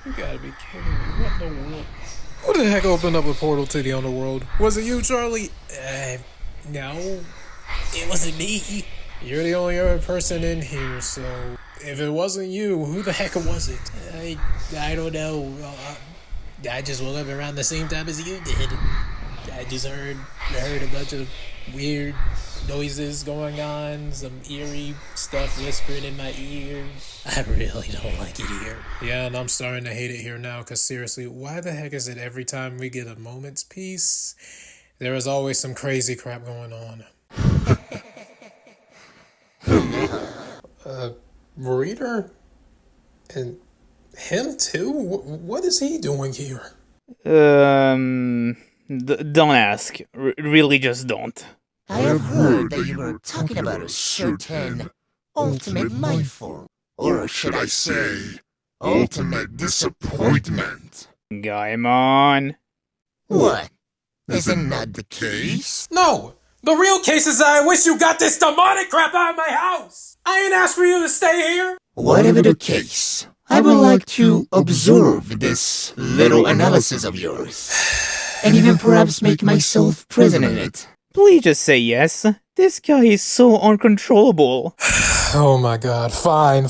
You gotta be kidding me. What in the world? Who the heck opened up a portal to the underworld? Was it you, Charlie? No. It wasn't me. You're the only other person in here, so if it wasn't you, who the heck was it? I don't know. I just woke up around the same time as you did. I just heard a bunch of weird noises going on, some eerie stuff whispered in my ear. I really don't like it here. Yeah, and I'm starting to hate it here now, because seriously, why the heck is it every time we get a moment's peace, there is always some crazy crap going on? Reader? And him too? What is he doing here? Don't ask. Really just don't. I have heard that you were talking about a certain ultimate life form. Or should I say, ultimate disappointment. Gaimon. What? Isn't that the case? No! The real case is that I wish you got this demonic crap out of my house! I ain't asked for you to stay here! Whatever the case, I would like to observe this little analysis of yours. And even perhaps make myself present in it. Please just say yes. This guy is so uncontrollable. Oh my god, fine.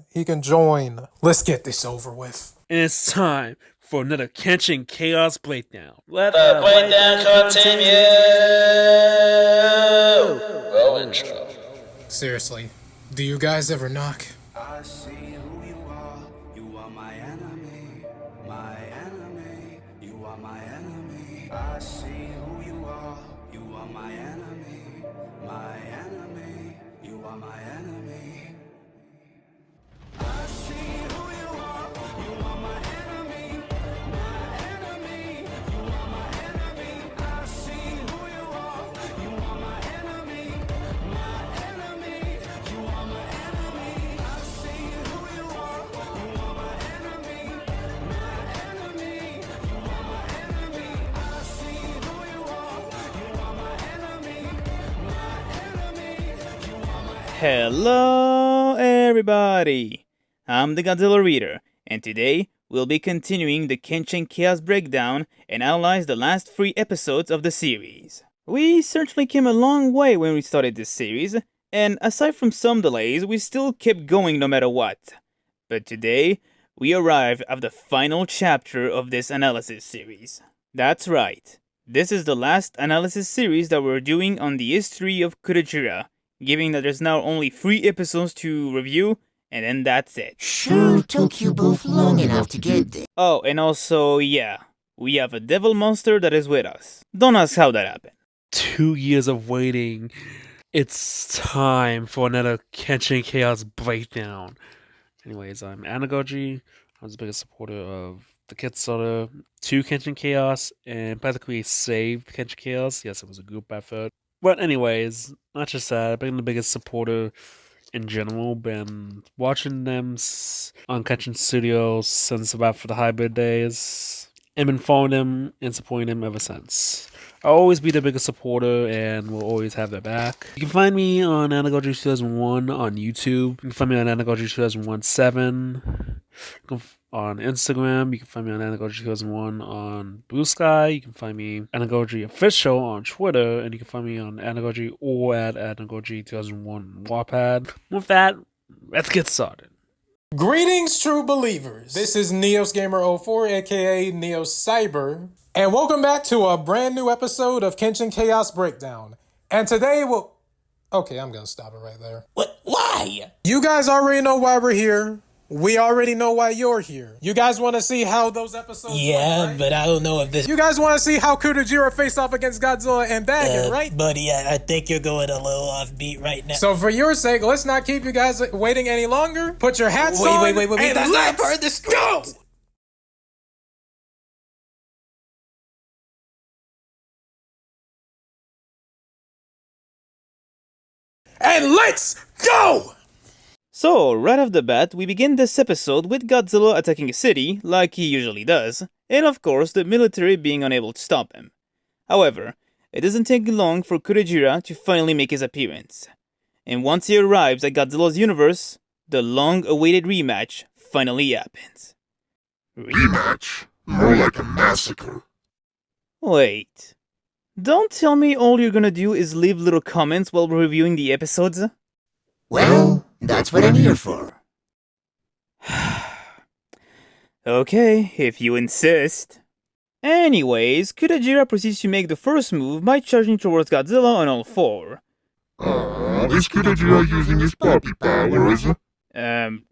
He can join. Let's get this over with. And it's time for another Kenshin Chaos breakdown. Let the breakdown continue! Roll intro. Seriously, do you guys ever knock? I see who you are my enemy, you are my enemy. I see who you are my enemy, you are my enemy. I see who you are my enemy, you are my enemy. I see who you are my enemy, you are my enemy. I see who you are my enemy, you are my enemy. I see who you are my enemy, you are my enemy. Hello, everybody. I'm the Godzilla Reader, and today we'll be continuing the Kenshin Chaos breakdown and analyze the last 3 episodes of the series. We certainly came a long way when we started this series, and aside from some delays, we still kept going no matter what. But today, we arrive at the final chapter of this analysis series. That's right, this is the last analysis series that we're doing on the history of Kudajira, given that there's now only 3 episodes to review, and then that's it. Sure took you both long enough to get there. Oh, and also, yeah, we have a devil monster that is with us. Don't ask how that happened. 2 years of waiting. It's time for another Kenshin Chaos breakdown. Anyways, I'm Anagoji. I was the biggest supporter of the Kickstarter to Kenshin Chaos and practically saved Kenshin Chaos. Yes, it was a group effort. But anyways, not just that, I've been the biggest supporter in general. Been watching them on Kenshin Studios since about for the hybrid days. And been following them and supporting them ever since. I'll always be the biggest supporter and will always have their back. You can find me on Anagoji 2001 on YouTube. You can find me on Anagoji 2017 on Instagram. You can find me on Anagoji 2001 on Blue Sky. You can find me Anagoji Official on Twitter. And you can find me on Anagoji or at Anagoji 2001 on Warpad. With that, let's get started. Greetings, true believers. This is NeosGamer04, aka Neos Cyber, and welcome back to a brand new episode of Kenshin Chaos Breakdown. And today we'll... Okay, I'm gonna stop it right there. What? Why? You guys already know why we're here. We already know why you're here. You guys want to see how those episodes went, right? But I don't know if this... You guys want to see how Kudajira faced off against Godzilla and Dagon, right? Buddy, I think you're going a little off beat right now. So for your sake, let's not keep you guys waiting any longer. Put your hats on. Wait, and that's not part of the let's script. go! And let's go! So, right off the bat, we begin this episode with Godzilla attacking a city, like he usually does, and of course the military being unable to stop him. However, it doesn't take long for Kudajira to finally make his appearance. And once he arrives at Godzilla's universe, the long-awaited rematch finally happens. Rematch? More like a massacre. Wait. Don't tell me all you're gonna do is leave little comments while reviewing the episodes? Well, that's what I'm here for. Okay, if you insist. Anyways, Kudajira proceeds to make the first move by charging towards Godzilla on all four. Is Kudajira using his puppy powers?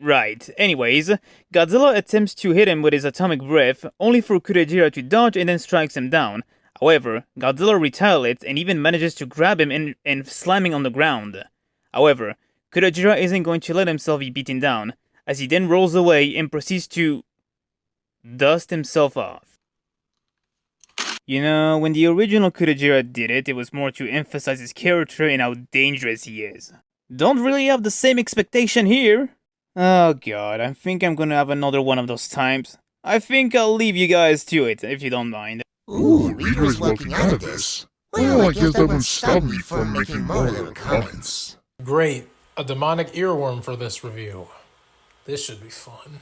Right. Anyways, Godzilla attempts to hit him with his atomic breath, only for Kudajira to dodge and then strikes him down. However, Godzilla retaliates and even manages to grab him and slam him on the ground. However, Kudajira isn't going to let himself be beaten down, as he then rolls away and proceeds to dust himself off. You know, when the original Kudajira did it, it was more to emphasize his character and how dangerous he is. Don't really have the same expectation here. Oh god, I think I'm gonna have another one of those times. I think I'll leave you guys to it, if you don't mind. Ooh, Reader's walking out of this. Well, I guess that won't stop me from making more little comments. Great. A demonic earworm for this review. This should be fun.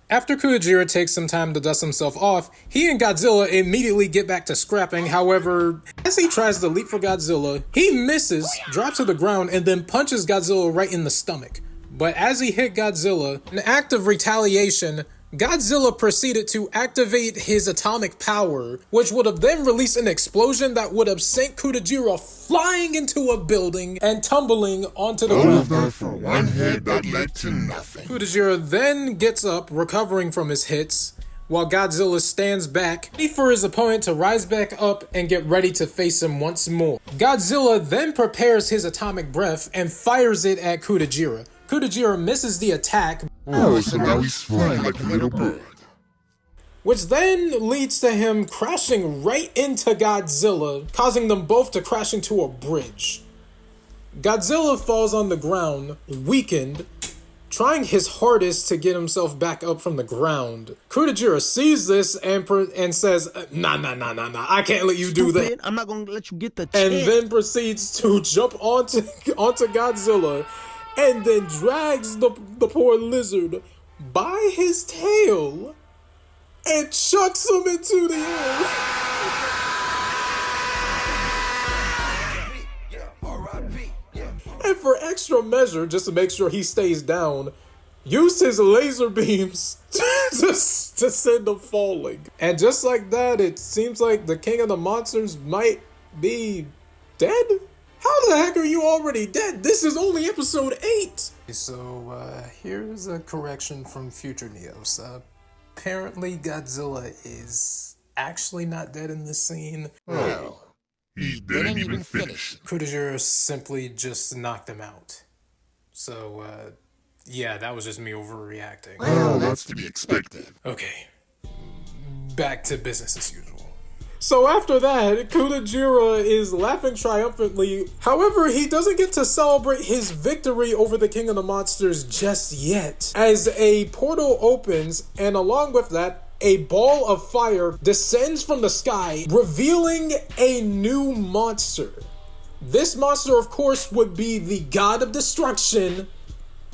After Kudajira takes some time to dust himself off, he and Godzilla immediately get back to scrapping. However, as he tries to leap for Godzilla, he misses, drops to the ground, and then punches Godzilla right in the stomach. But as he hit Godzilla, an act of retaliation, Godzilla proceeded to activate his atomic power, which would have then released an explosion that would have sent Kudajira flying into a building and tumbling onto the All ground. of that for one hit that led to nothing. Kudajira then gets up, recovering from his hits, while Godzilla stands back, ready for his opponent to rise back up and get ready to face him once more. Godzilla then prepares his atomic breath and fires it at Kudajira. Kudajira misses the attack, Oh, so now he's flying like a little bird. which then leads to him crashing right into Godzilla, causing them both to crash into a bridge. Godzilla falls on the ground, weakened, trying his hardest to get himself back up from the ground. Kudajira sees this and says, nah, I can't let you do that. I'm not gonna let you get the And chance. then proceeds to jump onto Godzilla and then drags the poor lizard by his tail and chucks him into the air. And for extra measure, just to make sure he stays down, used his laser beams to send him falling. And just like that, it seems like the King of the Monsters might be dead? How the heck are you already dead? This is only episode 8! So, here's a correction from Future Neos. Apparently Godzilla is actually not dead in this scene. Well, he didn't even finish. Kudajira simply just knocked him out. So, yeah, that was just me overreacting. Well, that's to be expected. Okay, back to business as usual. So after that, Kudajira is laughing triumphantly. However, he doesn't get to celebrate his victory over the King of the Monsters just yet, as a portal opens, and along with that, a ball of fire descends from the sky, revealing a new monster. This monster, of course, would be the god of destruction,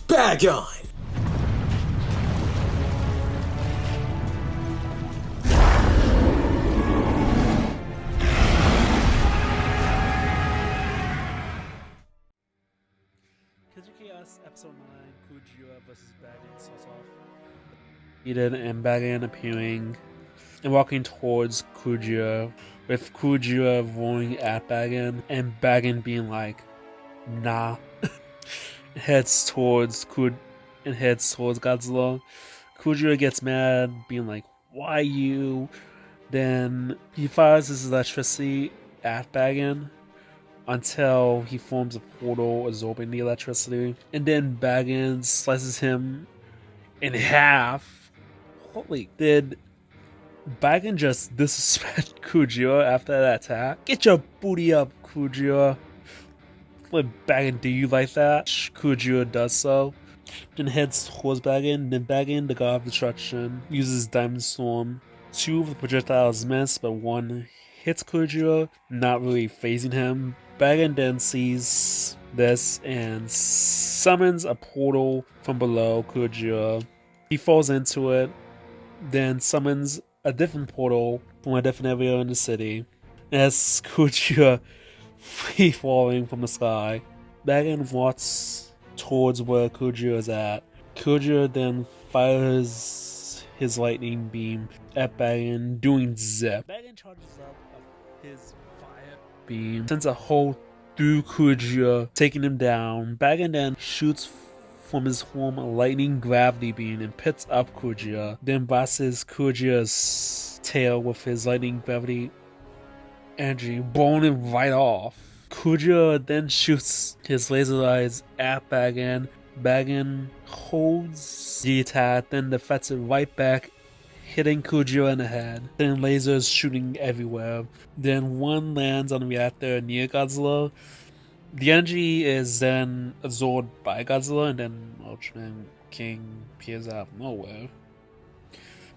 Bagon. Kenshin Chaos Episode 9, Kudajira vs. Bagan starts off. Eden and Bagan appearing and walking towards Kudajira, with Kudajira roaring at Bagan and Bagan being like, nah. heads towards Godzilla. Kudajira gets mad, being like, why you? Then he fires his electricity at Bagan until he forms a portal absorbing the electricity. And then Bagan slices him in half. Holy, did Bagan just disrespect Kudajira after that attack? Get your booty up, Kudajira. Let Bagan do you like that? Kudajira does so. Then heads towards Bagan. Then Bagan, the god of destruction, uses Diamond Storm. 2 of the projectiles miss, but 1 hits Kudajira, not really phasing him. Bagan then sees this and summons a portal from below Kudajira. He falls into it, then summons a different portal from a different area in the city. As Kudajira free falling from the sky, Bagan walks towards where Kudajira is at. Kudajira then fires his lightning beam at Bagan, doing zip. Bagan charges up his fire beam, sends a hole through Kudajira, taking him down. Bagan then shoots from his form a lightning gravity beam and picks up Kudajira, then blasts Kudajira's tail with his lightning gravity energy, blowing him right off. Kudajira then shoots his laser eyes at Bagan. Bagan holds the attack, then deflects it right back, hitting Kudajira in the head. Then lasers shooting everywhere. Then one lands on the reactor near Godzilla. The energy is then absorbed by Godzilla, and then Ultraman King appears out of nowhere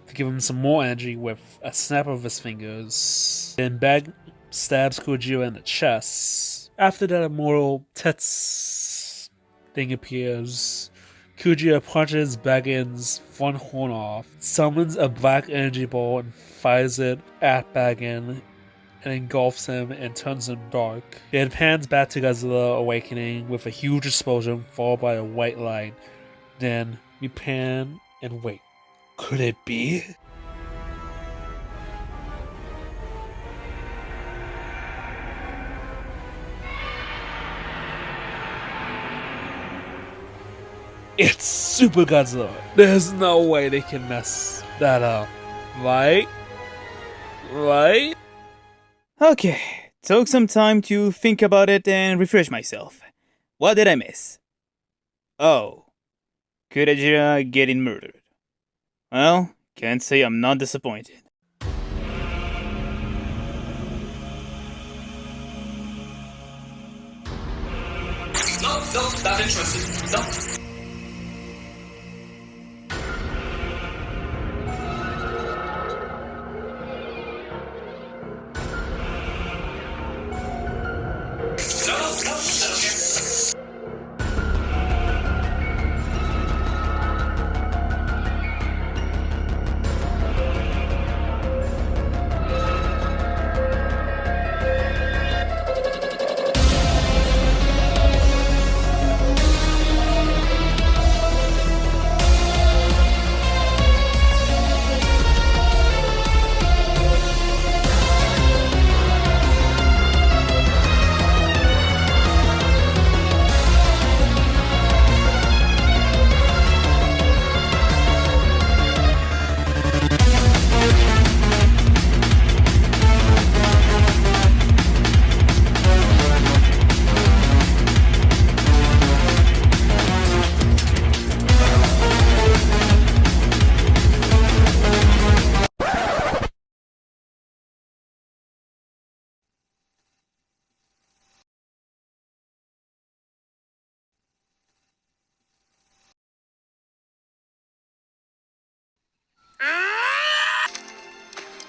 to give him some more energy with a snap of his fingers. Then Bag stabs Kudajira in the chest. After that, immortal Tets thing appears. Kudajira punches Bagan's front horn off, summons a black energy ball and fires it at Bagan, and engulfs him and turns him dark. It pans back to Godzilla awakening with a huge explosion followed by a white light. Then we pan and wait. Could it be? It's Super Godzilla. There's no way they can mess that up. Right? Right? Okay, took some time to think about it and refresh myself. What did I miss? Oh, Kudajira getting murdered. Well, can't say I'm not disappointed. No, not interested. No.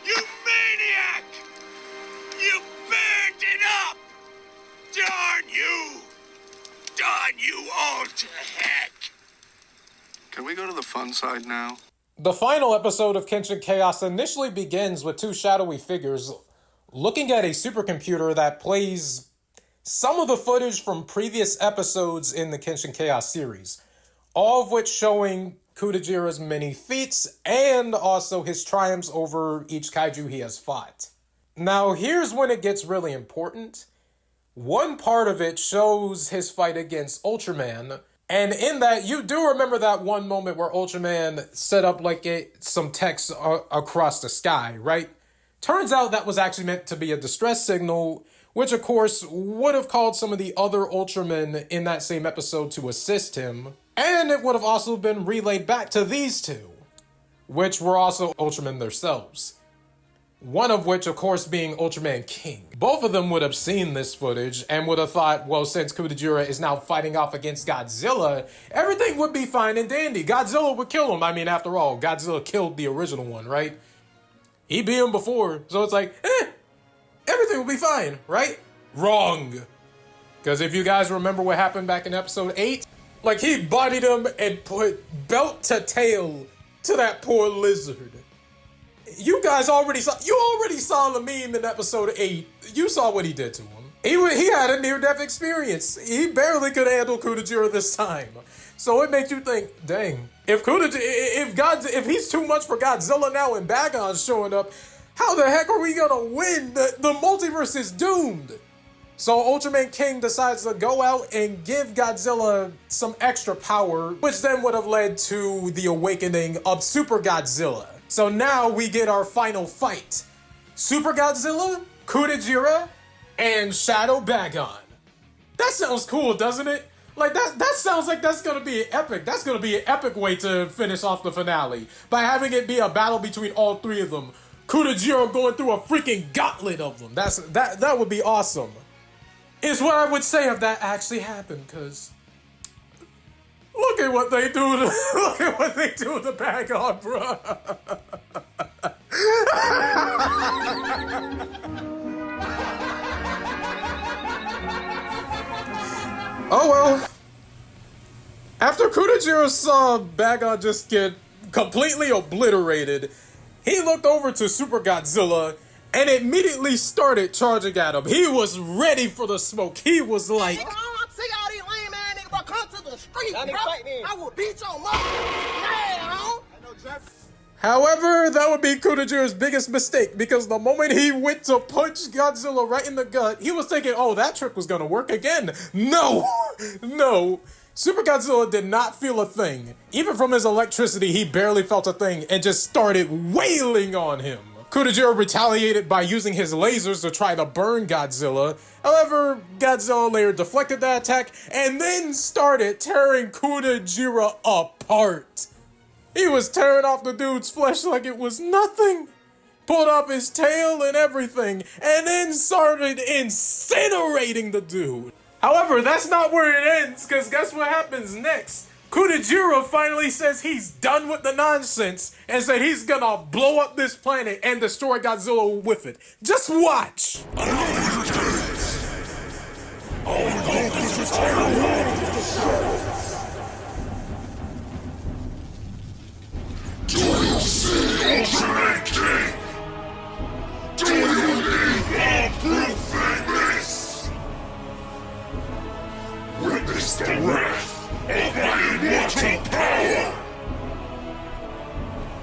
You maniac! You burned it up! Darn you! Darn you all to heck! Can we go to the fun side now? The final episode of Kenshin Chaos initially begins with two shadowy figures looking at a supercomputer that plays some of the footage from previous episodes in the Kenshin Chaos series, all of which showing Kudajira's many feats and also his triumphs over each kaiju he has fought. Now, here's when it gets really important. One part of it shows his fight against Ultraman, and in that, you do remember that one moment where Ultraman set up like some text across the sky, right? Turns out that was actually meant to be a distress signal, which of course would have called some of the other Ultramen in that same episode to assist him. And it would have also been relayed back to these two, which were also Ultramen themselves. One of which, of course, being Ultraman King. Both of them would have seen this footage and would have thought, well, since Kudajira is now fighting off against Godzilla, everything would be fine and dandy. Godzilla would kill him. I mean, after all, Godzilla killed the original one, right? He beat him before, so it's like, everything will be fine, right? Wrong. Because if you guys remember what happened back in episode 8, like he bodied him and put belt to tail to that poor lizard. You guys already saw the meme in episode 8. You saw what he did to him. He had a near-death experience. He barely could handle Kudajira this time. So it makes you think, dang, if he's too much for Godzilla now and Bagon's showing up, how the heck are we gonna win? The multiverse is doomed. So Ultraman King decides to go out and give Godzilla some extra power, which then would have led to the awakening of Super Godzilla. So now we get our final fight. Super Godzilla, Kudajira, and Shadow Bagon. That sounds cool, doesn't it? Like, that sounds like that's gonna be epic. That's gonna be an epic way to finish off the finale. By having it be a battle between all three of them. Kudajira going through a freaking gauntlet of them. That would be awesome. Is what I would say if that actually happened, cause look at what they do to Bagon, bruh. Oh well. After Kudajira saw Bagon just get completely obliterated, he looked over to Super Godzilla and immediately started charging at him. He was ready for the smoke. He was like, See all these lame ass niggas, bro, come to the street, bro. I will beat your mother. However, that would be Kudajira's biggest mistake, because the moment he went to punch Godzilla right in the gut, he was thinking, oh, that trick was gonna work again. No, no. Super Godzilla did not feel a thing. Even from his electricity, he barely felt a thing and just started wailing on him. Kudajira retaliated by using his lasers to try to burn Godzilla. However, Godzilla later deflected that attack and then started tearing Kudajira apart. He was tearing off the dude's flesh like it was nothing. Pulled off his tail and everything, and then started incinerating the dude. However, that's not where it ends, because guess what happens next? Kudajira finally says he's done with the nonsense and said he's gonna blow up this planet and destroy Godzilla with it. Just watch! Do you see Ultraman King? Do you need more proof than this? Witness the wrath of my immortal power!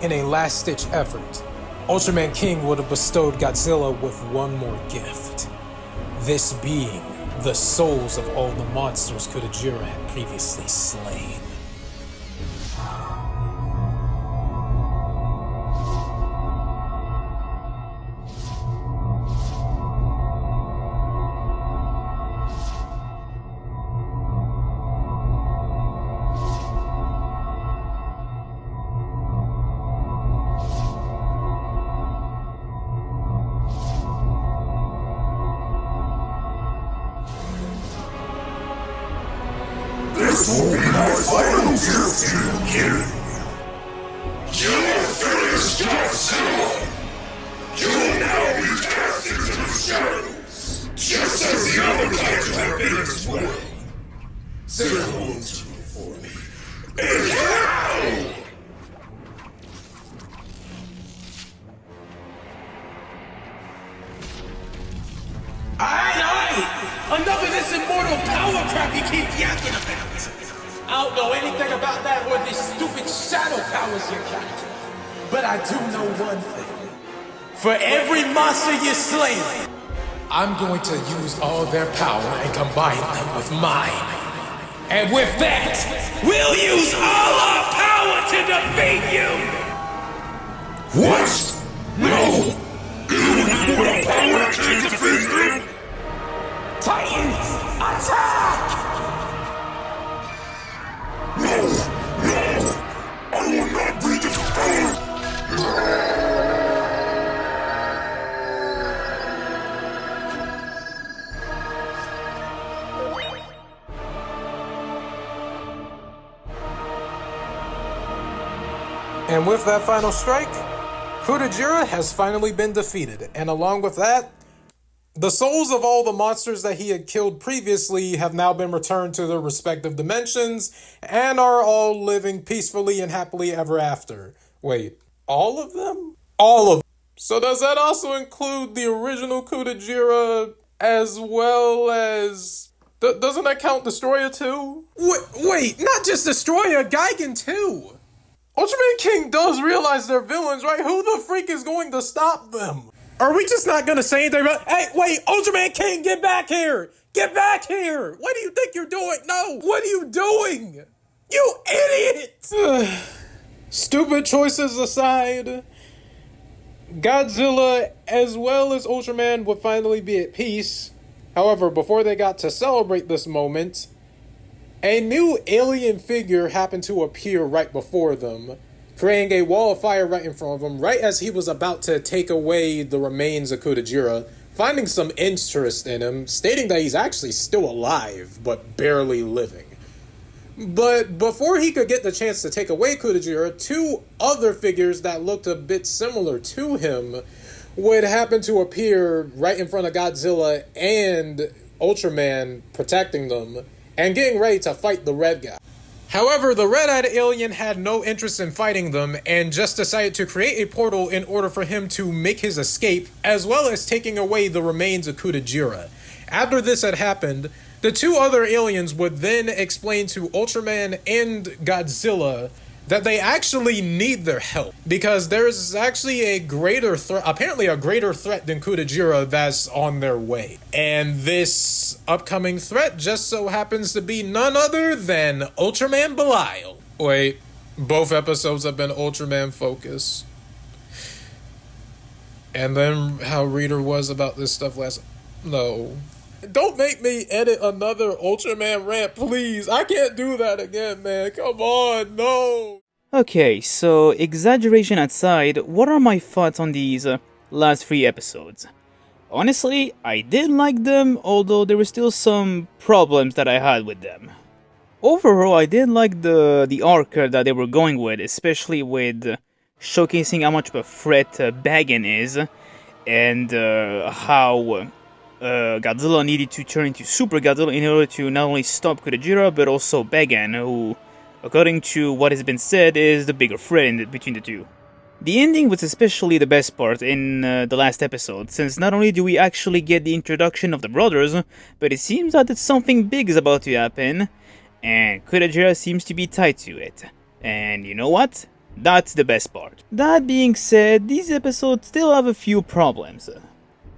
In a last-ditch effort, Ultraman King would have bestowed Godzilla with one more gift. This being the souls of all the monsters Kudajira had previously slain. This will be my final gift to you, kid. You are finished, Godzilla. You will now be cast into the shadows, just as the other Kaiju have been as well. Say hello to me for me. And how? Alright! Enough of this immortal power crap you keep yakking about! I don't know anything about that or these stupid shadow powers you got. But I do know one thing. For every monster you slay, I'm going to use all their power and combine them with mine. And with that, we'll use all our power to defeat you! What? No! You don't have enough power to defeat them? Titans, attack! No! No! I will not be defeated! And with that final strike, Kudajira has finally been defeated, and along with that, The souls of all the monsters that he had killed previously have now been returned to their respective dimensions and are all living peacefully and happily ever after. Wait, all of them? All of them. So does that also include the original Kudajira as well as... doesn't that count Destroyer too? Wait, not just Destroyer, Gigan too! Ultraman King does realize they're villains, right? Who the freak is going to stop them? Are we just not gonna say anything about... Hey, wait, Ultraman King, get back here! Get back here! What do you think you're doing? No! What are you doing? You idiot! Stupid choices aside, Godzilla as well as Ultraman would finally be at peace. However, before they got to celebrate this moment, a new alien figure happened to appear right before them, creating a wall of fire right in front of him, right as he was about to take away the remains of Kudajira, finding some interest in him, stating that he's actually still alive, but barely living. But before he could get the chance to take away Kudajira, two other figures that looked a bit similar to him would happen to appear right in front of Godzilla and Ultraman, protecting them, and getting ready to fight the red guy. However, the red-eyed alien had no interest in fighting them and just decided to create a portal in order for him to make his escape, as well as taking away the remains of Kudajira. After this had happened, the two other aliens would then explain to Ultraman and Godzilla that they actually need their help, because there's actually a greater threat, apparently a greater threat than Kudajira that's on their way. And this upcoming threat just so happens to be none other than Ultraman Belial. Wait, both episodes have been Ultraman focused. And then how Reader was about this stuff last... No. Don't make me edit another Ultraman rant, please. I can't do that again, man. Come on, no. Okay, so exaggeration aside, what are my thoughts on these last 3 episodes? Honestly, I did like them, although there were still some problems that I had with them. Overall, I did like the arc that they were going with, especially with showcasing how much of a threat Bagan is, and how Godzilla needed to turn into Super Godzilla in order to not only stop Kudajira, but also Bagan, who, according to what has been said, is the bigger threat between the two. The ending was especially the best part in the last episode, since not only do we actually get the introduction of the brothers, but it seems that something big is about to happen, and Kudajira seems to be tied to it. And you know what? That's the best part. That being said, these episodes still have a few problems.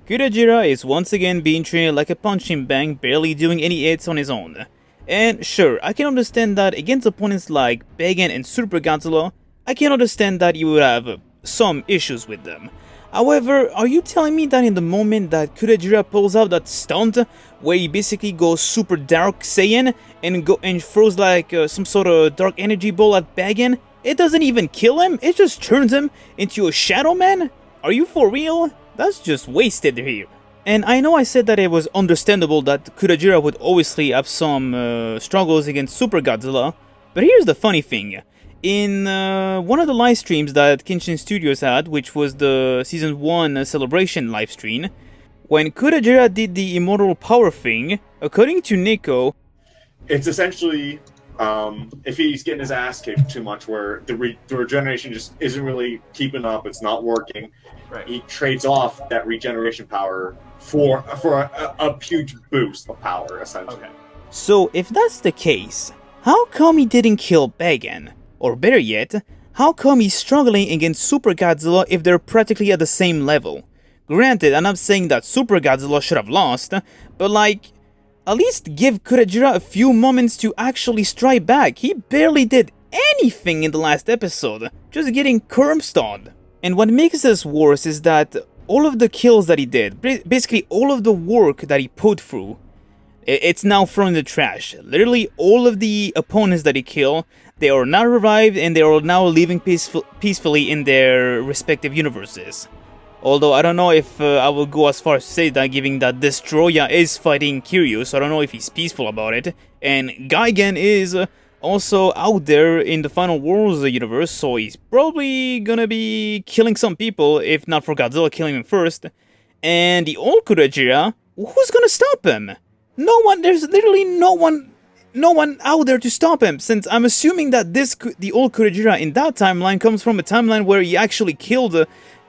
Kudajira is once again being treated like a punching bag, barely doing any hits on his own. And sure, I can understand that against opponents like Bagan and Super Godzilla, I can understand that you would have some issues with them. However, are you telling me that in the moment that Kudajira pulls out that stunt, where he basically goes super Dark Saiyan and throws like some sort of dark energy ball at Bagan, it doesn't even kill him, it just turns him into a Shadow Man? Are you for real? That's just wasted here. And I know I said that it was understandable that Kudajira would obviously have some struggles against Super Godzilla, but here's the funny thing. In one of the live streams that Kenshin Studios had, which was the Season 1 celebration live stream, when Kudajira did the Immortal Power thing, according to Nico, it's essentially if he's getting his ass kicked too much, where the regeneration just isn't really keeping up, it's not working. Right. He trades off that regeneration power for a huge boost of power, essentially. Okay. So if that's the case, how come he didn't kill Bagan? Or better yet, how come he's struggling against Super Godzilla if they're practically at the same level? Granted, I'm not saying that Super Godzilla should have lost, but like, at least give Kudajira a few moments to actually strike back. He barely did anything in the last episode, just getting curb-stomped. And what makes this worse is that all of the kills that he did, basically all of the work that he put through, it's now thrown in the trash. Literally all of the opponents that he killed, they are now revived and they are now living peacefully in their respective universes. Although I don't know if I will go as far as to say that, given that Destroyer is fighting Kiryu, so I don't know if he's peaceful about it. And Gigan is also out there in the Final Wars universe, so he's probably gonna be killing some people, if not for Godzilla killing him first. And the old Kudajira, who's gonna stop him? No one, there's literally no one out there to stop him, since I'm assuming that the old Kudajira in that timeline comes from a timeline where he actually killed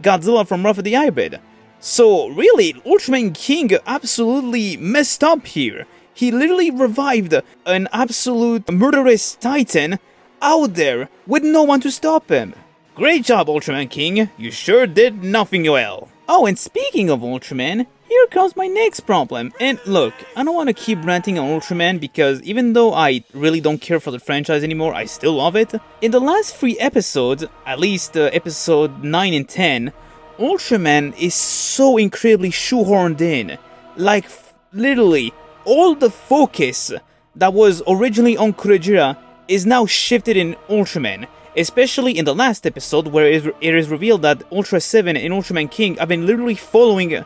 Godzilla from Rapha the Ibid. So really, Ultraman King absolutely messed up here. He literally revived an absolute murderous titan out there with no one to stop him. Great job, Ultraman King. You sure did nothing well. Oh, and speaking of Ultraman, here comes my next problem. And look, I don't want to keep ranting on Ultraman because even though I really don't care for the franchise anymore, I still love it. In the last 3 episodes, at least episode 9 and 10, Ultraman is so incredibly shoehorned in. Like, literally, all the focus that was originally on Kudajira is now shifted in Ultraman. Especially in the last episode where it is revealed that Ultra 7 and Ultraman King have been literally following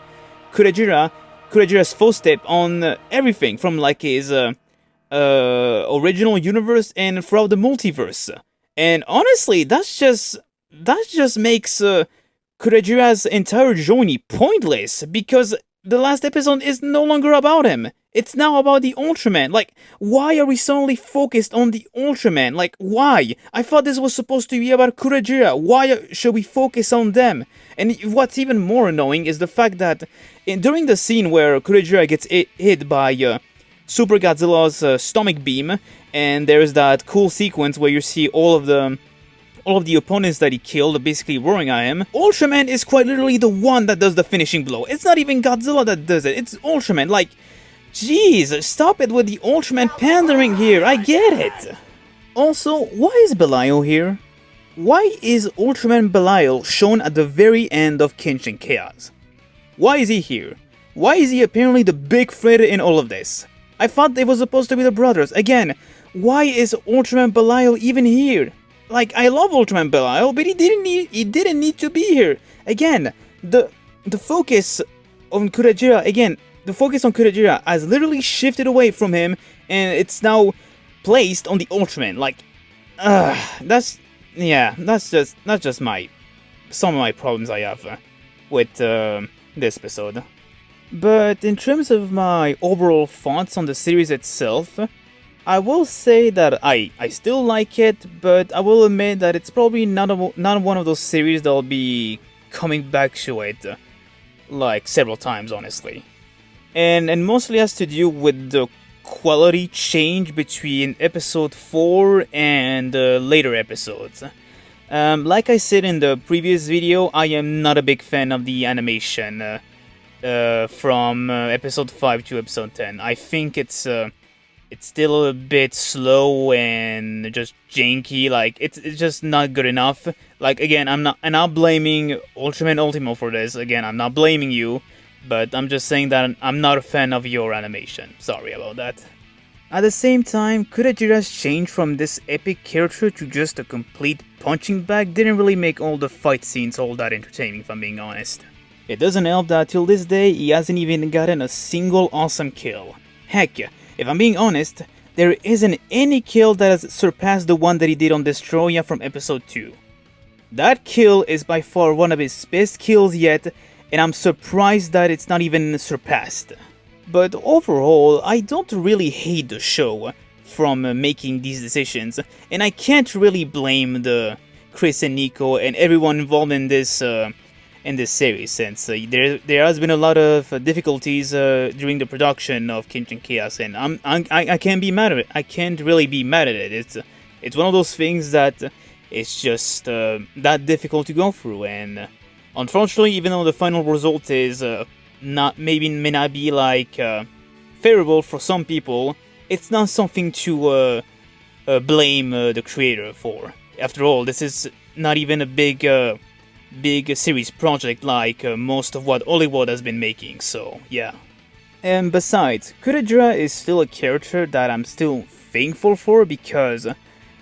Kudajira's footstep on everything from like his original universe and throughout the multiverse. And honestly, that just makes Kudajira's entire journey pointless, because the last episode is no longer about him. It's now about the Ultraman. Like, why are we solely focused on the Ultraman? Like, why? I thought this was supposed to be about Kudajira. Why should we focus on them? And what's even more annoying is the fact that during the scene where Kudajira gets hit by Super Godzilla's stomach beam, and there's that cool sequence where you see all of the opponents that he killed basically roaring at him, Ultraman is quite literally the one that does the finishing blow. It's not even Godzilla that does it, it's Ultraman. Like, jeez, stop it with the Ultraman pandering here, I get it. Also, why is Belial here? Why is Ultraman Belial shown at the very end of Kenshin Chaos? Why is he here? Why is he apparently the big threat in all of this? I thought they were supposed to be the brothers. Again, why is Ultraman Belial even here? Like, I love Ultraman Belial, but he didn't need to be here. Again, the focus on Kudajira, has literally shifted away from him, and it's now placed on the Ultraman. Like, that's just some of my problems I have with this episode. But in terms of my overall thoughts on the series itself, I will say that I still like it, but I will admit that it's probably not one of those series that I'll be coming back to it like several times, honestly. And mostly has to do with the quality change between episode 4 and later episodes. Like I said in the previous video, I am not a big fan of the animation from episode 5 to episode 10. I think it's still a bit slow and just janky. Like, it's just not good enough. Like, again, I'm not blaming Ultraman Ultimo for this. Again, I'm not blaming you, but I'm just saying that I'm not a fan of your animation. Sorry about that. At the same time, Kudajira's change from this epic character to just a complete punching bag didn't really make all the fight scenes all that entertaining, if I'm being honest. It doesn't help that till this day he hasn't even gotten a single awesome kill. Heck, if I'm being honest, there isn't any kill that has surpassed the one that he did on Destroya from episode 2. That kill is by far one of his best kills yet, and I'm surprised that it's not even surpassed. But overall, I don't really hate the show from making these decisions, and I can't really blame the Chris and Nico and everyone involved in this series, since there has been a lot of difficulties during the production of Kenshin Chaos, and I can't be mad at it. I can't really be mad at it. It's one of those things that it's just that difficult to go through, and unfortunately, even though the final result is may not be like favorable for some people, it's not something to blame the creator for. After all, this is not even a big series project like most of what Hollywood has been making, so yeah. And besides, Kudajira is still a character that I'm still thankful for, because,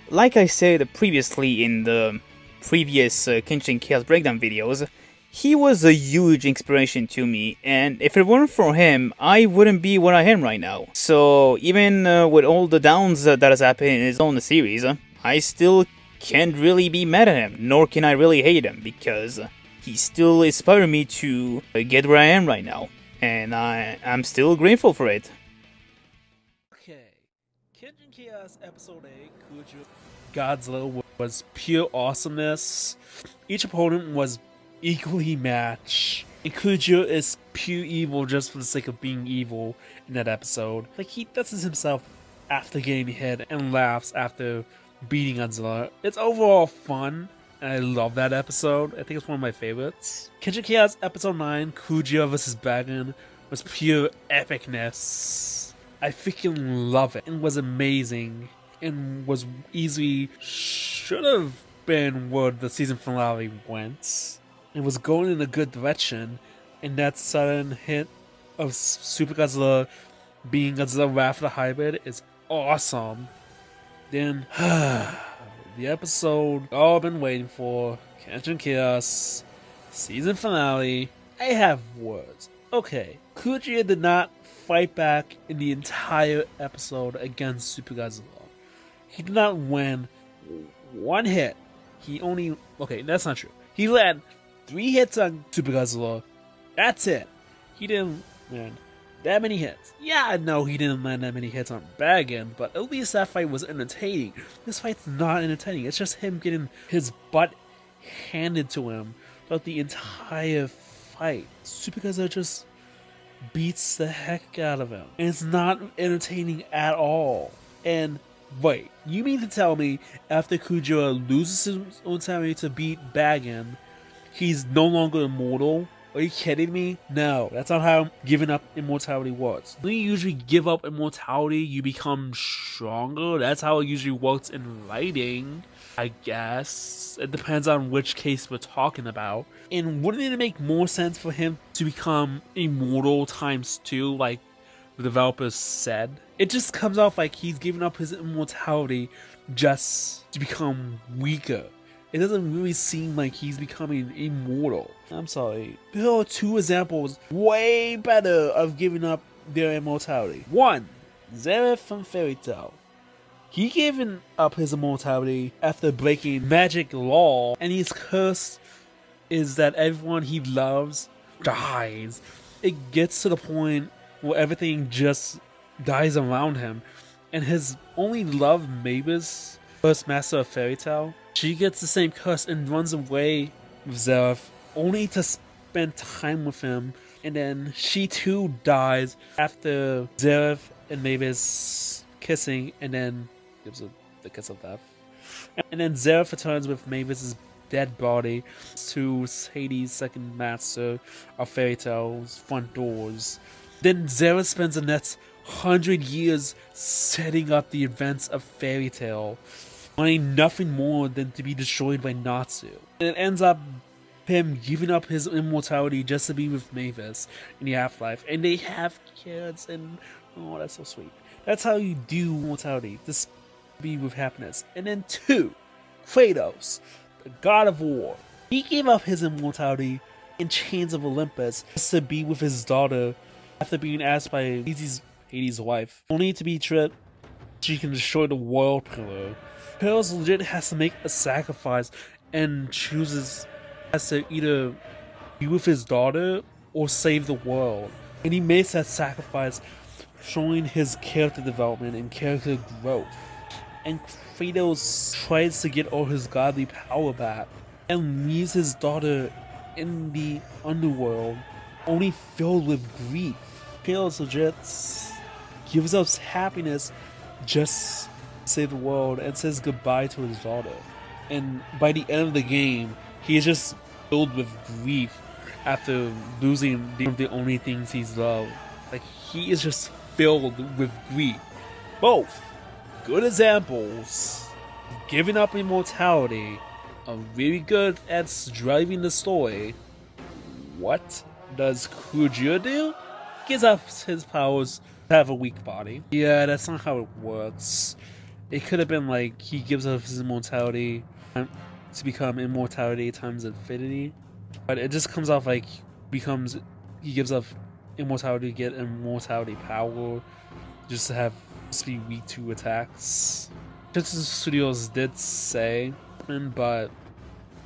like I said previously in the previous Kenshin Chaos breakdown videos, he was a huge inspiration to me, and if it weren't for him, I wouldn't be where I am right now. So even with all the downs that has happened in his own series, I still can't really be mad at him, nor can I really hate him, because he still inspired me to get where I am right now, and I'm still grateful for it. Okay, Kenshin Chaos Episode 8, Kaiju Godzilla was pure awesomeness. Each opponent was equally matched. And Kaiju is pure evil just for the sake of being evil in that episode. Like, he does this himself after getting hit and laughs after beating Godzilla. It's overall fun, and I love that episode. I think it's one of my favorites. Kenshin Chaos Episode 9, Kudajira vs. Bagan, was pure epicness. I freaking love it. It was amazing, and was easily should have been where the season finale went. It was going in a good direction, and that sudden hit of Super Godzilla being Godzilla Wrath of the Hybrid is awesome. Then, the episode all been waiting for, Kenshin Chaos, season finale. I have words. Okay, Kudajira did not fight back in the entire episode against Super Godzilla. He did not win one hit. Okay, that's not true. He led 3 hits on Super Godzilla. That's it. He didn't win that many hits. Yeah, I know he didn't land that many hits on Bagan, but at least that fight was entertaining. This fight's not entertaining. It's just him getting his butt handed to him throughout the entire fight. Super Godzilla just beats the heck out of him. And it's not entertaining at all. And wait, you mean to tell me after Kudajira loses his immortality to beat Bagan, he's no longer immortal? Are you kidding me? No, that's not how giving up immortality works. When you usually give up immortality, you become stronger. That's how it usually works in writing, I guess. It depends on which case we're talking about. And wouldn't it make more sense for him to become immortal ×2, like the developers said? It just comes off like he's giving up his immortality just to become weaker. It doesn't really seem like he's becoming immortal. I'm sorry. There are 2 examples way better of giving up their immortality. 1, Zeref from Fairy Tail. He gave up his immortality after breaking magic law, and his curse is that everyone he loves dies. It gets to the point where everything just dies around him, and his only love, Mavis, first master of Fairy Tail, she gets the same curse and runs away with Zeref, only to spend time with him, and then she too dies after Zeref and Mavis kissing, and then gives her the kiss of death. And then Zeref returns with Mavis's dead body to Hades' second master of Fairy Tail's front doors. Then Zeref spends the next 100 years setting up the events of Fairy Tail, wanting nothing more than to be destroyed by Natsu. And it ends up him giving up his immortality just to be with Mavis in the afterlife. And they have kids, and oh, that's so sweet. That's how you do immortality, just be with happiness. And then 2, Kratos, the god of war. He gave up his immortality in Chains of Olympus just to be with his daughter after being asked by Hades' wife, only to be tricked she can destroy the world pillar. Kratos legit has to make a sacrifice and has to either be with his daughter or save the world. And he makes that sacrifice, showing his character development and character growth. And Kratos tries to get all his godly power back and leaves his daughter in the underworld, only filled with grief. Kratos legit gives up happiness just to save the world and says goodbye to his daughter. And by the end of the game, he is just filled with grief after losing the only things he's loved. Like, he is just filled with grief. Both good examples. Giving up immortality are really good at driving the story. What does Kudajira do? Gives up his powers to have a weak body. Yeah, that's not how it works. It could have been like he gives up his immortality to become immortality times infinity, but it just comes off like he gives up immortality to get immortality power, just to be weak to attacks. Kenshin Studios did say, but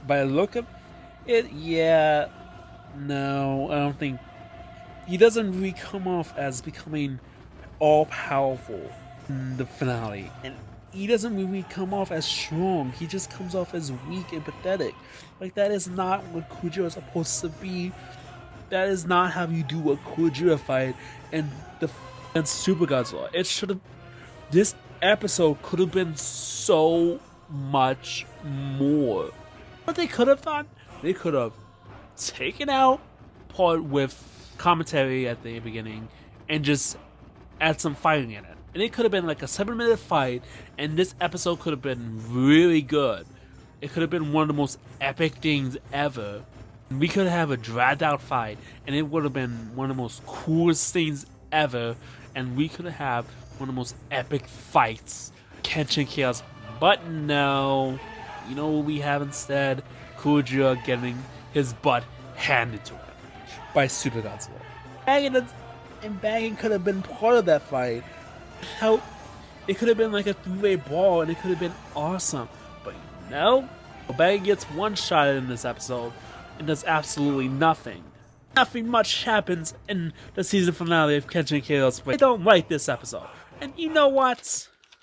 by the look of No, I don't think he doesn't really come off as becoming all powerful in the finale, and he doesn't really come off as strong. He just comes off as weak and pathetic. Like, that is not what Kudajira is supposed to be. That is not how you do a Kudajira fight and Super Godzilla. It should have. This episode could have been so much more. What they could have done, they could have taken out part with commentary at the beginning and just add some fighting in it. And it could have been like a 7-minute fight, and this episode could have been really good. It could have been one of the most epic things ever. We could have a dragged out fight, and it would have been one of the most coolest things ever. And we could have one of the most epic fights, Kenshin Chaos. But no, you know what we have instead? Kudajira getting his butt handed to him by Super Godzilla. Bagging could have been part of that fight. How it could have been like a 3-way ball, and it could have been awesome. But no, Bagging gets one shot in this episode and does absolutely nothing. Nothing much happens in the season finale of Kenshin Chaos. I don't like this episode. And you know what?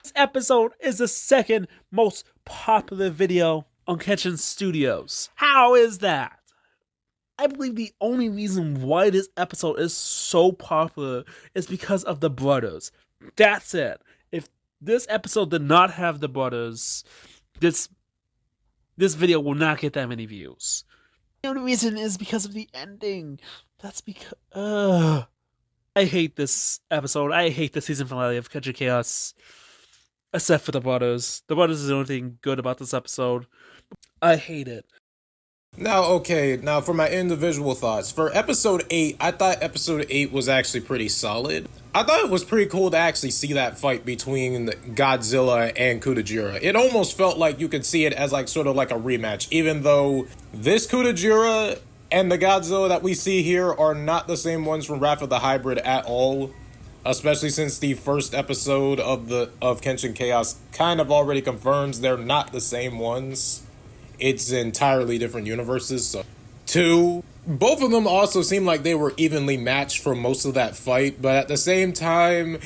This episode is the second most popular video on Kenshin Studios. How is that? I believe the only reason why this episode is so popular is because of the brothers. That's it. If this episode did not have the brothers, this video will not get that many views. The only reason is because of the ending. That's because... I hate this episode. I hate the season finale of Kenshin Chaos. Except for the brothers. The brothers is the only thing good about this episode. I hate it. Now for my individual thoughts. For episode 8, I thought episode 8 was actually pretty solid. I thought it was pretty cool to actually see that fight between Godzilla and Kudajira. It almost felt like you could see it as like sort of like a rematch, even though this Kudajira and the Godzilla that we see here are not the same ones from Wrath of the Hybrid at all. Especially since the first episode of Kenshin Chaos kind of already confirms they're not the same ones. It's entirely different universes. So, 2, both of them also seem like they were evenly matched for most of that fight, but at the same time,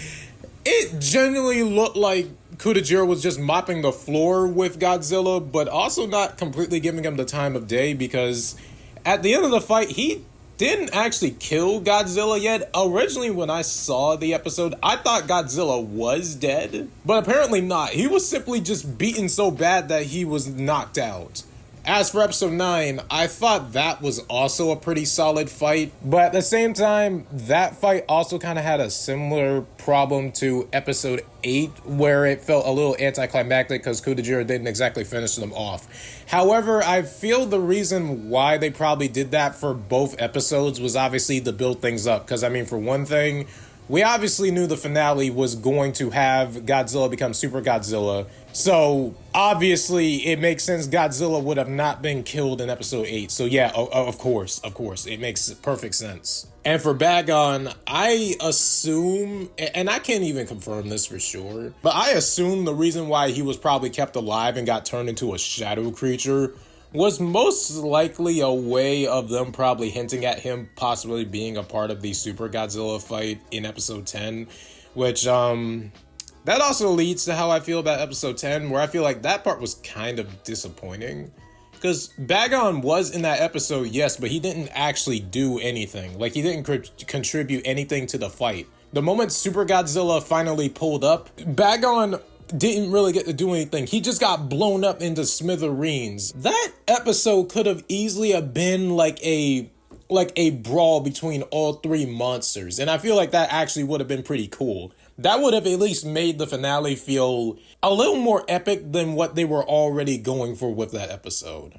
it genuinely looked like Kudajira was just mopping the floor with Godzilla, but also not completely giving him the time of day, because at the end of the fight, he didn't actually kill Godzilla yet. Originally, when I saw the episode, I thought Godzilla was dead, but apparently not. He was simply just beaten so bad that he was knocked out. As for episode 9, I thought that was also a pretty solid fight, but at the same time, that fight also kind of had a similar problem to episode 8, where it felt a little anticlimactic because Kudajira didn't exactly finish them off. However, I feel the reason why they probably did that for both episodes was obviously to build things up, because I mean, for one thing, we obviously knew the finale was going to have Godzilla become Super Godzilla, so obviously it makes sense Godzilla would have not been killed in episode 8. So yeah, of course, it makes perfect sense. And for Bagon, I assume, and I can't even confirm this for sure, but I assume the reason why he was probably kept alive and got turned into a shadow creature was most likely a way of them probably hinting at him possibly being a part of the Super Godzilla fight in episode 10, which, that also leads to how I feel about episode 10, where I feel like that part was kind of disappointing. Because Bagon was in that episode, yes, but he didn't actually do anything. Like, he didn't contribute anything to the fight. The moment Super Godzilla finally pulled up, Bagon didn't really get to do anything. He just got blown up into smithereens. That episode could have easily have been like a brawl between all 3 monsters, and I feel like that actually would have been pretty cool. That would have at least made the finale feel a little more epic than what they were already going for with that episode.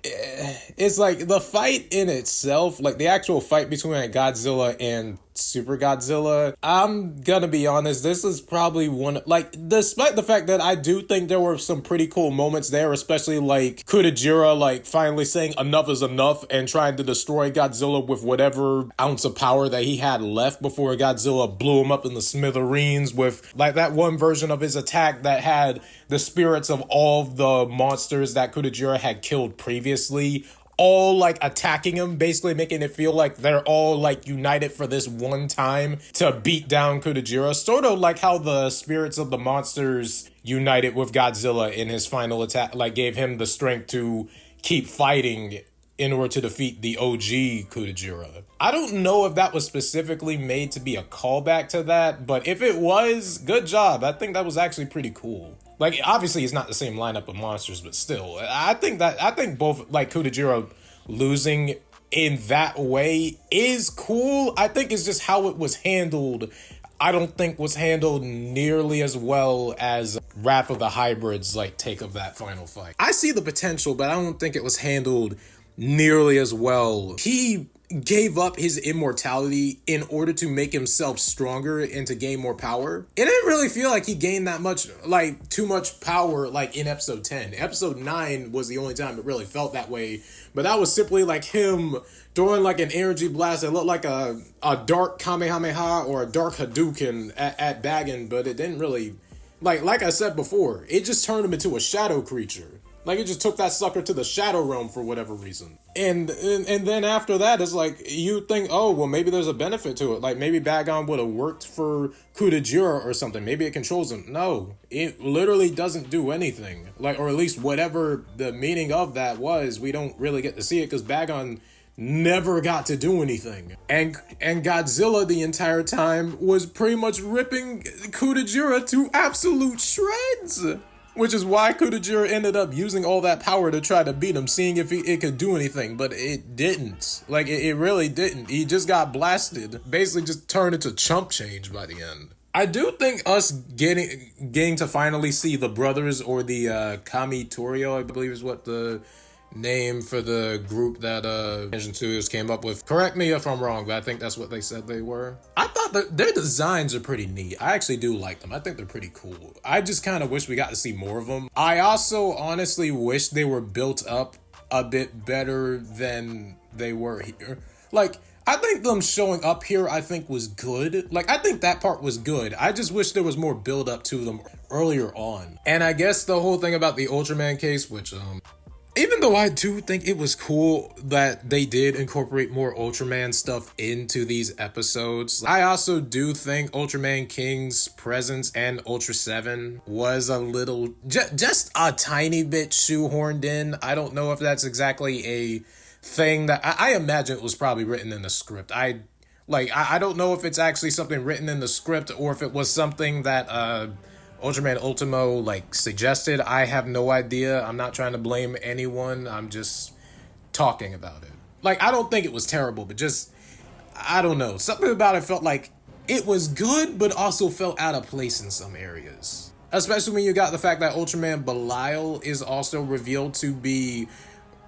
It's like the fight in itself, like the actual fight between Godzilla and Super Godzilla, I'm gonna be honest, this is probably one, like, despite the fact that I do think there were some pretty cool moments there, especially like Kudajira like finally saying enough is enough and trying to destroy Godzilla with whatever ounce of power that he had left before Godzilla blew him up in the smithereens with like that one version of his attack that had the spirits of all of the monsters that Kudajira had killed previously all like attacking him, basically making it feel like they're all like united for this one time to beat down Kudajira. Sort of like how the spirits of the monsters united with Godzilla in his final attack, like gave him the strength to keep fighting in order to defeat the OG Kudajira. I don't know if that was specifically made to be a callback to that, but if it was, good job. I think that was actually pretty cool. Like, obviously it's not the same lineup of monsters, but still, I think both, like, Kudajira losing in that way is cool. I think it's just how it was handled. I don't think was handled nearly as well as Wrath of the Hybrids, like, take of that final fight. I see the potential, but I don't think it was handled nearly as well. He gave up his immortality in order to make himself stronger and to gain more power. It didn't really feel like he gained that much, like, too much power, like, in episode 10. Episode 9 was the only time it really felt that way, but that was simply, like, him throwing, like, an energy blast that looked like a dark Kamehameha or a dark Hadouken at Bagan, but it didn't really, like I said before, it just turned him into a shadow creature. Like, it just took that sucker to the Shadow Realm for whatever reason. And then after that, it's like, you think, oh, well, maybe there's a benefit to it. Like, maybe Bagon would have worked for Kudajira or something. Maybe it controls him. No, it literally doesn't do anything. Like, or at least whatever the meaning of that was, we don't really get to see it because Bagon never got to do anything. And Godzilla the entire time was pretty much ripping Kudajira to absolute shreds. Which is why Kudajira ended up using all that power to try to beat him, seeing if it could do anything, but it didn't. Like, it really didn't. He just got blasted. Basically just turned into chump change by the end. I do think us getting to finally see the brothers, or the Kami Torio, I believe is what the name for the group that Kenshin Chaos came up with. Correct me if I'm wrong, but I think that's what they said they were. I thought that their designs are pretty neat. I actually do like them. I think they're pretty cool. I just kind of wish we got to see more of them. I also honestly wish they were built up a bit better than they were here. Like, I think them showing up here, I think was good. Like, I think that part was good. I just wish there was more build up to them earlier on. And I guess the whole thing about the Ultraman case, which, even though I do think it was cool that they did incorporate more Ultraman stuff into these episodes, I also do think Ultraman King's presence and Ultra 7 was a little, just a tiny bit shoehorned in. I don't know if that's exactly a thing that, I imagine it was probably written in the script. I don't know if it's actually something written in the script or if it was something that, Ultraman Ultimo, like, suggested. I have no idea. I'm not trying to blame anyone. I'm just talking about it. Like, I don't think it was terrible, but just, I don't know. Something about it felt like it was good, but also felt out of place in some areas. Especially when you got the fact that Ultraman Belial is also revealed to be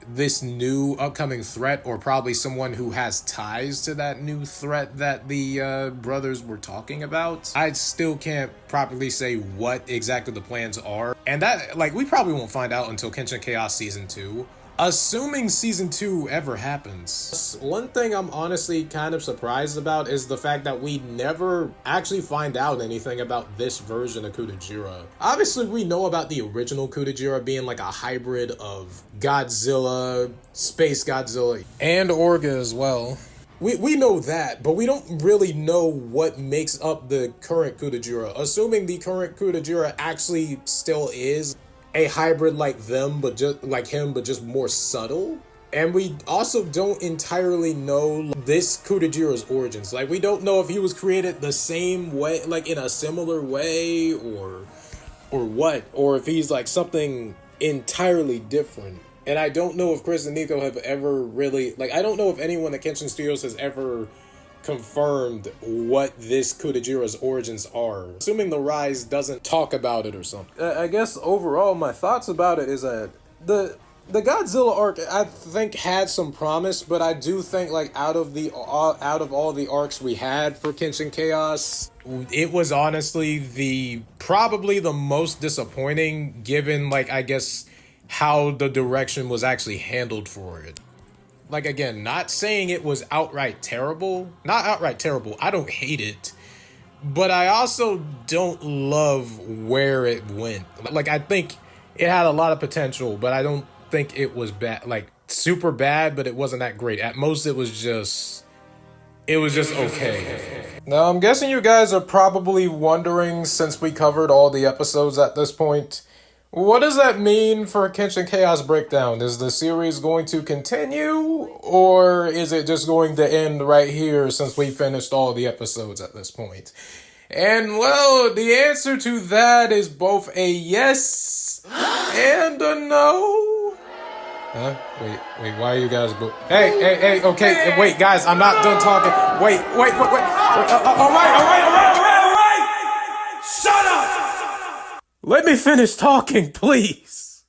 this new upcoming threat, or probably someone who has ties to that new threat that the brothers were talking about. I still can't properly say what exactly the plans are, and that, like, we probably won't find out until Kenshin Chaos Season 2. Assuming Season 2 ever happens. One thing I'm honestly kind of surprised about is the fact that we never actually find out anything about this version of Kudajira. Obviously, we know about the original Kudajira being like a hybrid of Godzilla, Space Godzilla, and Orga as well. We know that, but we don't really know what makes up the current Kudajira. Assuming the current Kudajira actually still is a hybrid like them, but just like him, but just more subtle. And we also don't entirely know this Kudajira's origins. Like, we don't know if he was created the same way, like in a similar way, or what, or if he's like something entirely different. And I don't know if Chris and Nico have ever really, like, I don't know if anyone at Kenshin Studios has ever confirmed what this Kudajira's origins are. Assuming the Rise doesn't talk about it or something. I guess overall my thoughts about it is that the Godzilla arc, I think, had some promise, but I do think, like, out of all the arcs we had for Kenshin Chaos, it was honestly probably the most disappointing, given, like, I guess how the direction was actually handled for it. Like, again, not saying it was outright terrible. Not outright terrible. I don't hate it. But I also don't love where it went. Like, I think it had a lot of potential, but I don't think it was bad. Like, super bad, but it wasn't that great. At most, it was just okay. Now, I'm guessing you guys are probably wondering, since we covered all the episodes at this point, what does that mean for Kenshin Chaos Breakdown? Is the series going to continue, or is it just going to end right here since we finished all the episodes at this point? And, well, the answer to that is both a yes and a no. Huh? Wait, why are you guys Hey, okay, wait, guys, I'm not done talking. Wait. All right! Shut up! Let me finish talking, please.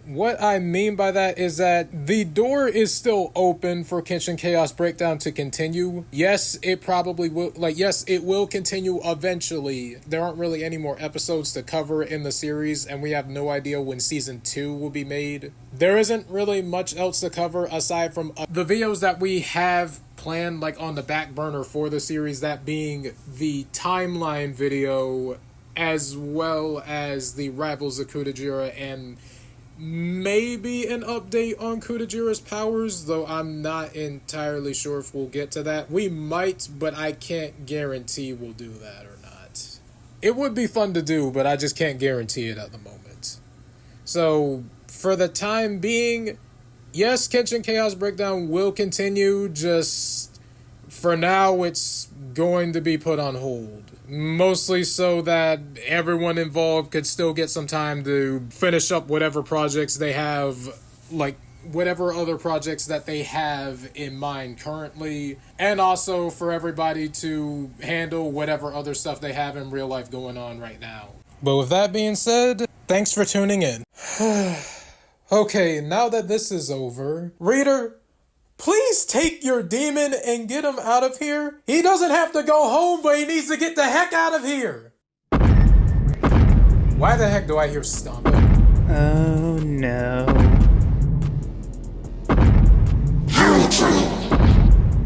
What I mean by that is that the door is still open for Kenshin Chaos Breakdown to continue. Yes, it probably will, yes, it will continue eventually. There aren't really any more episodes to cover in the series, and we have no idea when Season 2 will be made. There isn't really much else to cover aside from the videos that we have planned, on the back burner for the series, that being the timeline video, as well as the Rivals of Kudajira, and maybe an update on Kudajira's powers, though I'm not entirely sure if we'll get to that. We might, but I can't guarantee we'll do that or not. It would be fun to do, but I just can't guarantee it at the moment. So, for the time being, yes, Kenshin Chaos Breakdown will continue, just for now it's going to be put on hold. Mostly so that everyone involved could still get some time to finish up whatever projects they have, whatever other projects that they have in mind currently, and also for everybody to handle whatever other stuff they have in real life going on right now. But with that being said, thanks for tuning in. Okay, now that this is over, reader, please take your demon and get him out of here. He doesn't have to go home, but he needs to get the heck out of here. Why the heck do I hear stomping? Oh no.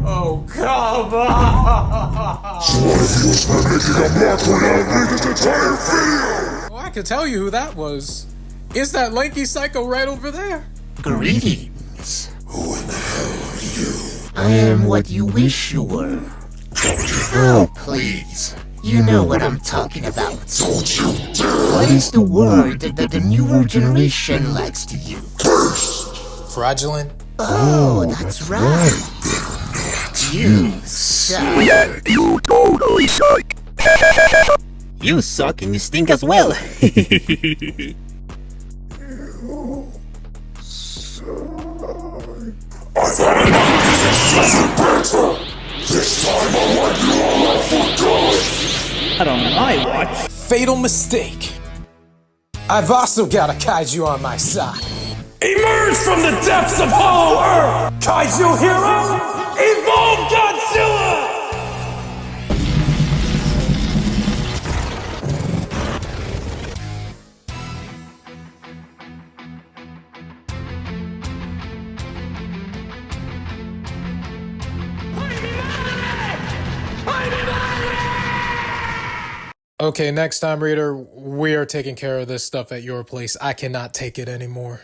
Oh, come on! So one of you has been making a mockery out of me this entire video! Well, I can tell you who that was. It's that lanky psycho right over there. Greetings. Who in the hell are you? I am what you wish you were. Oh, please. You know what I'm talking about. Don't you dare! What is the word that the newer generation likes to use? Curse! Fraudulent? Oh, that's right. You suck. You totally suck! You suck and you stink as well. I thought I might be better! This time I'll wipe you all out for good! Not on my watch. Fatal mistake. I've also got a kaiju on my side. Emerge from the depths of Hollow Earth! Kaiju hero, evolve Godzilla! Okay, next time, reader, we are taking care of this stuff at your place. I cannot take it anymore.